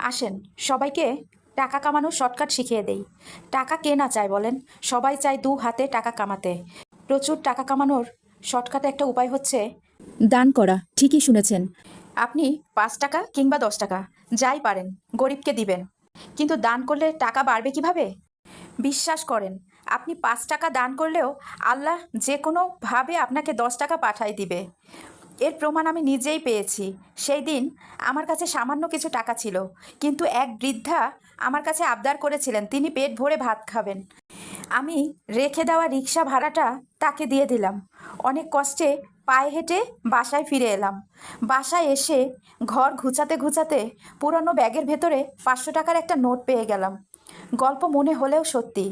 আসেন সবাইকে টাকা কামানোর শর্টকাট শিখিয়ে দেই। টাকা কে না চায় বলেন? সবাই চায় দু হাতে টাকা কামাতে। প্রচুর টাকা কামানোর শর্টকাট একটা উপায় হচ্ছে দান করা। ঠিকই শুনেছেন। আপনি ৫ টাকা কিংবা ১০ টাকা যাই পারেন গরিবকে দিবেন। কিন্তু দান করলে টাকা বাড়বে কিভাবে? বিশ্বাস করেন, আপনি ৫ টাকা দান করলেও আল্লাহ যে কোনোভাবে আপনাকে ১০ টাকা পাঠাই দিবে। এর প্রমাণ আমি নিজেই পেয়েছি। সেই দিন আমার কাছে সামান্য কিছু টাকা ছিল, কিন্তু এক বৃদ্ধা আমার কাছে আবদার করেছিলেন তিনি পেট ভরে ভাত খাবেন। আমি রেখে দেওয়া রিক্সা ভাড়াটা তাকে দিয়ে দিলাম। অনেক কষ্টে পায়ে হেঁটে বাসায় ফিরে এলাম। বাসায় এসে ঘর ঘুচাতে ঘুচাতে পুরনো ব্যাগের ভেতরে ৫০০ টাকার একটা নোট পেয়ে গেলাম। গল্প মনে হলেও সত্যি।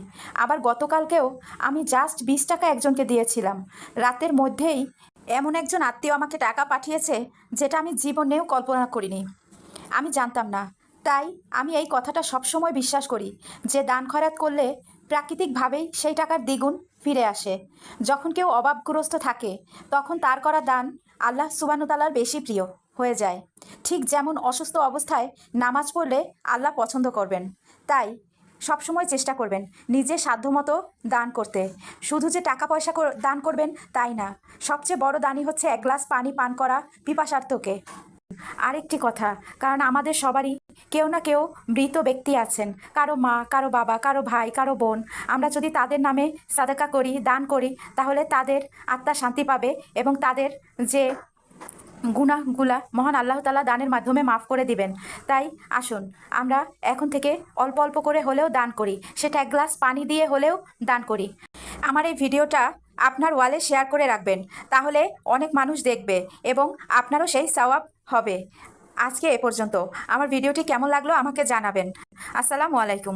আবার গতকালকেও আমি জাস্ট ২০ টাকা একজনকে দিয়েছিলাম। রাতের মধ্যেই এমন একজন আত্মীয় আমাকে টাকা পাঠিয়েছে যেটা আমি জীবনেও কল্পনা করিনি। আমি জানতাম না, তাই আমি এই কথাটা সবসময় বিশ্বাস করি যে দান খয়রাত করলে প্রাকৃতিকভাবেই সেই টাকার দ্বিগুণ ফিরে আসে। যখন কেউ অভাবগ্রস্ত থাকে তখন তার করা দান আল্লাহ সুবহানাহু ওয়া তাআলার বেশি প্রিয় হয়ে যায়। ঠিক যেমন অসুস্থ অবস্থায় নামাজ পড়লে আল্লাহ পছন্দ করবেন, তাই সবসময় চেষ্টা করবেন নিজের সাধ্যমতো দান করতে। শুধু যে টাকা পয়সা দান করবেন তাই না, সবচেয়ে বড় দানই হচ্ছে এক গ্লাস পানি পান করা পিপাসার্তকে। আরেকটি কথা, কারণ আমাদের সবারই কেউ না কেউ মৃত ব্যক্তি আছেন, কারো মা, কারো বাবা, কারো ভাই, কারো বোন। আমরা যদি তাদের নামে সাদাকা করি, দান করি, তাহলে তাদের আত্মা শান্তি পাবে এবং তাদের যে গুনাহগুলা মহান আল্লাহ তাআলা দানের মাধ্যমে মাফ করে দিবেন। তাই আসুন আমরা এখন থেকে অল্প অল্প করে হলেও দান করি, সেটা এক গ্লাস পানি দিয়ে হলেও দান করি। আমার এই ভিডিওটা আপনার ওয়ালে শেয়ার করে রাখবেন, তাহলে অনেক মানুষ দেখবে এবং আপনারও সেই সওয়াব হবে। আজকে এ পর্যন্ত। আমার ভিডিওটি কেমন লাগলো আমাকে জানাবেন। আসসালামু আলাইকুম।